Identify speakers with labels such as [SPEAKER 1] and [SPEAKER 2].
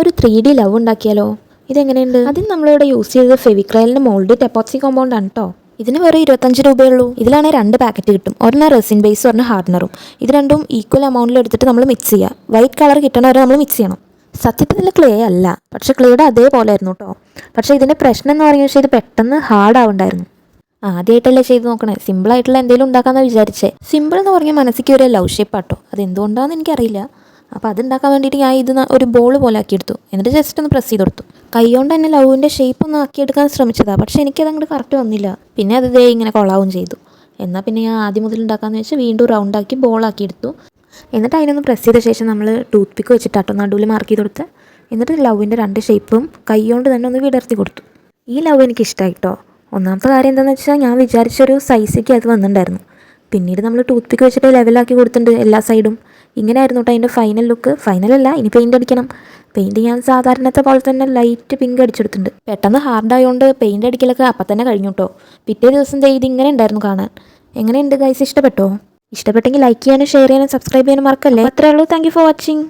[SPEAKER 1] ഒരു 3D love ഉണ്ടാക്കിയാലോ? ഇതെങ്ങനെയുണ്ട്? അതിന് നമ്മളിവിടെ യൂസ് ചെയ്തത് ഫെവിക്രൈലിൻ്റെ മോൾഡ് എപ്പോക്സി കോമ്പൗണ്ട് ആണ് കേട്ടോ. ഇതിന് വെറും 25 രൂപയുള്ളൂ. ഇതിലാണെങ്കിൽ 2 പാക്കറ്റ് കിട്ടും. ഒരെണ്ണം റെസിൻ ബേസ്, ഒരെണ്ണം ഹാർഡനറും. ഇത് രണ്ടും ഈക്വൽ എമൗണ്ടിൽ എടുത്തിട്ട് നമ്മൾ മിക്സ് ചെയ്യുക. വൈറ്റ് കളർ കിട്ടണ വരെ നമ്മൾ മിക്സ് ചെയ്യണം. സത്യത്തിൽ ഇതിൽ ക്ലേ അല്ല, പക്ഷേ ക്ലേയുടെ അതേപോലെ ആയിരുന്നു കേട്ടോ. പക്ഷേ ഇതിൻ്റെ പ്രശ്നം എന്ന് പറയുന്നത് വെച്ചാൽ ഇത് പെട്ടെന്ന് ഹാർഡ് ആവുണ്ടായിരുന്നു. ആദ്യമായിട്ടല്ലേ ചെയ്ത് നോക്കണേ, സിമ്പിളായിട്ടുള്ള എന്തെങ്കിലും ഉണ്ടാക്കാമെന്ന് വിചാരിച്ചേ. സിമ്പിൾ എന്ന് പറഞ്ഞാൽ മനസ്സിക്ക് ഒരു ലവ് ഷേപ്പ് ആട്ടോ. അതെന്തുകൊണ്ടാണെന്ന് എനിക്കറിയില്ല. അപ്പോൾ അതുണ്ടാക്കാൻ വേണ്ടിയിട്ട് ഞാൻ ഇത് ഒരു ബോൾ പോലെ ആക്കിയെടുത്തു. എന്നിട്ട് ജസ്റ്റ് ഒന്ന് പ്രസ് ചെയ്ത് കൊടുത്തു. കൈകൊണ്ട് തന്നെ ലവിൻ്റെ ഷേപ്പ് ഒന്ന് ആക്കിയെടുക്കാൻ ശ്രമിച്ചതാണ്. പക്ഷേ എനിക്കതങ്ങോട്ട് കറക്റ്റ് വന്നില്ല. പിന്നെ അത് ദേ ഇങ്ങനെ കൊളാവും ചെയ്തു. എന്നാൽ പിന്നെ ഞാൻ ആദ്യം മുതൽ ഉണ്ടാക്കാമെന്ന് വെച്ചാൽ വീണ്ടും റൗണ്ടാക്കി ബോളാക്കി എടുത്തു. എന്നിട്ട് അതിനൊന്ന് പ്രസ് ചെയ്ത ശേഷം നമ്മൾ ടൂത്ത് പിക്ക് വെച്ചിട്ടാട്ടോ നടുവിൽ മാർക്ക് ചെയ്ത് കൊടുത്ത്. എന്നിട്ട് ലവിൻ്റെ 2 ഷേപ്പും കൈകൊണ്ട് തന്നെ ഒന്ന് വിടർത്തി കൊടുത്തു. ഈ ലവ് എനിക്ക് ഇഷ്ടമായി കേട്ടോ. ഒന്നാമത്തെ കാര്യം എന്താണെന്ന് വെച്ചാൽ ഞാൻ വിചാരിച്ചൊരു സൈസിലേക്ക് അത് വന്നിട്ടുണ്ടായിരുന്നു. പിന്നീട് നമ്മൾ ടൂത്ത് പിക്ക് വെച്ചിട്ട് ലെവലാക്കി കൊടുത്തിട്ടുണ്ട് എല്ലാ സൈഡും. ഇങ്ങനെ ആയിരുന്നു കേട്ടോ അതിൻ്റെ ഫൈനൽ ലുക്ക്. ഫൈനലല്ല, ഇനി പെയിൻറ് അടിക്കണം. പെയിൻറ് ഞാൻ സാധാരണത്തെ പോലെ തന്നെ ലൈറ്റ് പിങ്ക് അടിച്ചെടുത്തിട്ടുണ്ട്. പെട്ടെന്ന് ഹാർഡായതുകൊണ്ട് പെയിൻറ് അടിക്കലൊക്കെ അപ്പം തന്നെ കഴിഞ്ഞു കേട്ടോ. പിറ്റേ ദിവസം ഇതിങ്ങനെ ഉണ്ടായിരുന്നു കാണാൻ. എങ്ങനെയുണ്ട് ഗൈസ്? ഇഷ്ടപ്പെട്ടോ? ഇഷ്ടപ്പെട്ടെങ്കിൽ ലൈക്ക് ചെയ്യാനും ഷെയർ ചെയ്യാനും സബ്സ്ക്രൈബ് ചെയ്യാനും മറക്കല്ലേ. അത്രേ ഉള്ളൂ. Thank you for watching.